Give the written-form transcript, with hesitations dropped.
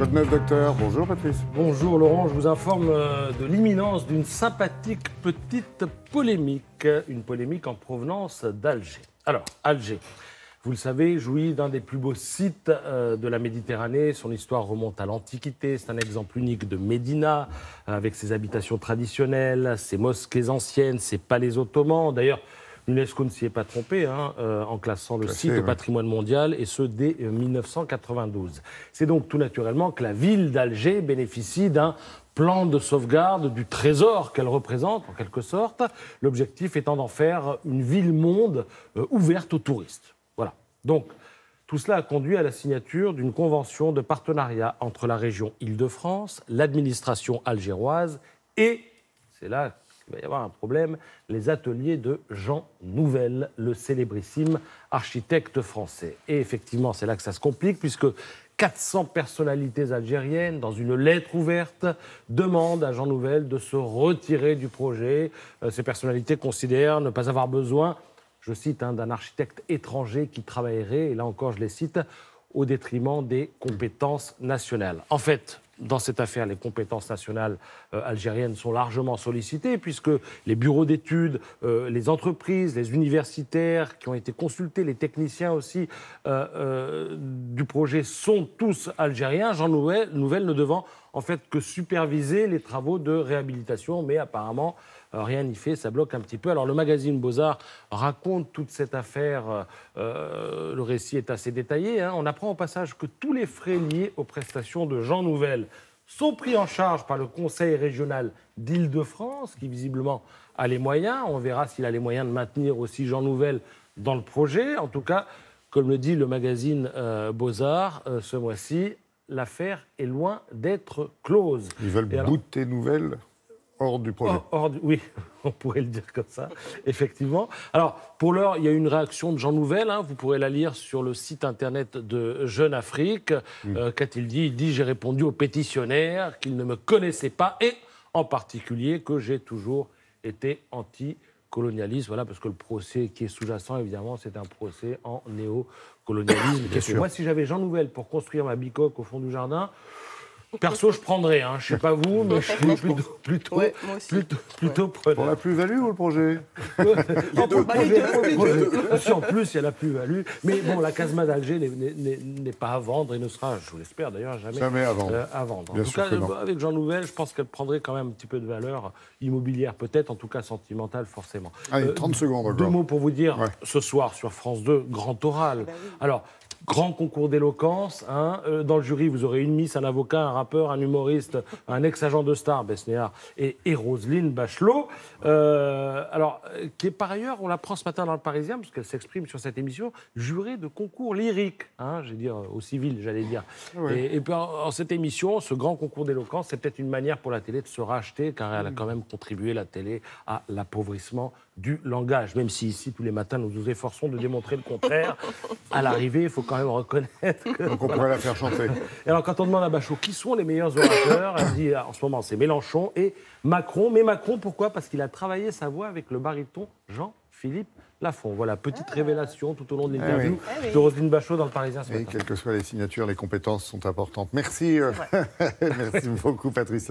Quoi de neuf, docteur? Bonjour, Patrice. Bonjour Laurent, je vous informe de l'imminence d'une sympathique petite polémique, une polémique en provenance d'Alger. Alors, Alger, vous le savez, jouit d'un des plus beaux sites de la Méditerranée. Son histoire remonte à l'Antiquité. C'est un exemple unique de Médina, avec ses habitations traditionnelles, ses mosquées anciennes, ses palais ottomans. D'ailleurs, l'UNESCO ne s'y est pas trompé en classant le site au patrimoine mondial, et ce dès 1992. C'est donc tout naturellement que la ville d'Alger bénéficie d'un plan de sauvegarde du trésor qu'elle représente, en quelque sorte, l'objectif étant d'en faire une ville-monde ouverte aux touristes. Voilà. Donc, tout cela a conduit à la signature d'une convention de partenariat entre la région Île-de-France, l'administration algéroise et, c'est là qu'il va y avoir un problème, les ateliers de Jean Nouvel, le célébrissime architecte français. Et effectivement, c'est là que ça se complique, puisque 400 personnalités algériennes, dans une lettre ouverte, demandent à Jean Nouvel de se retirer du projet. Ces personnalités considèrent ne pas avoir besoin, je cite, d'un architecte étranger qui travaillerait, et là encore je les cite, au détriment des compétences nationales. En fait, dans cette affaire, les compétences nationales algériennes sont largement sollicitées, puisque les bureaux d'études, les entreprises, les universitaires qui ont été consultés, les techniciens aussi du projet sont tous algériens. Jean Nouvel ne devant en fait que superviser les travaux de réhabilitation, mais apparemment rien n'y fait, ça bloque un petit peu. Alors le magazine Beaux-Arts raconte toute cette affaire, le récit est assez détaillé. On apprend au passage que tous les frais liés aux prestations de Jean Nouvel sont pris en charge par le Conseil régional d'Île-de-France, qui visiblement a les moyens. On verra s'il a les moyens de maintenir aussi Jean Nouvel dans le projet. En tout cas, comme le dit le magazine Beaux-Arts ce mois-ci, l'affaire est loin d'être close. Ils veulent bouter Nouvel hors du projet. Oui, on pourrait le dire comme ça, effectivement. Alors, pour l'heure, il y a une réaction de Jean Nouvel. Vous pourrez la lire sur le site internet de Jeune Afrique. Qu'a-t-il dit? Il dit « J'ai répondu aux pétitionnaires qu'ils ne me connaissaient pas et, en particulier, que j'ai toujours été anti-colonialiste. » Voilà, parce que le procès qui est sous-jacent, évidemment, c'est un procès en néo-colonialisme. Moi, si j'avais Jean Nouvel pour construire ma bicoque au fond du jardin, perso, je prendrais, je ne sais pas vous, mais je suis plutôt preneur. Pour la plus-value ou le projet? En plus, il y a la plus-value. Mais bon, la Casma d'Alger n'est pas à vendre et ne sera, je l'espère d'ailleurs, jamais à vendre. En tout cas, avec Jean Nouvel, je pense qu'elle prendrait quand même un petit peu de valeur immobilière, peut-être, en tout cas sentimentale, forcément. Allez, 30 secondes encore. 2 mots pour vous dire, ce soir, sur France 2, grand oral. Alors, grand concours d'éloquence. Dans le jury, vous aurez une Miss, un avocat, un rappeur, un humoriste, un ex-agent de Star, Besnéard, et Roselyne Bachelot. Qui est par ailleurs, on l'apprend ce matin dans le Parisien, parce qu'elle s'exprime sur cette émission, jurée de concours lyrique. Je veux dire, au civil, j'allais dire. Et puis en cette émission, ce grand concours d'éloquence, c'est peut-être une manière pour la télé de se racheter, car elle a quand même contribué, la télé, à l'appauvrissement du langage. Même si ici, tous les matins, nous nous efforçons de démontrer le contraire, à l'arrivée, il faut quand même reconnaître que... Donc on pourrait la faire chanter. Et alors, quand on demande à Bachelot qui sont les meilleurs orateurs, elle dit en ce moment c'est Mélenchon et Macron. Mais Macron, pourquoi? Parce qu'il a travaillé sa voix avec le baryton Jean-Philippe Lafont. Voilà, petite révélation tout au long de l'interview de Roselyne Bachelot dans le Parisien ce matin. Quelles que soient les signatures, les compétences sont importantes. Merci, merci beaucoup, Patrice.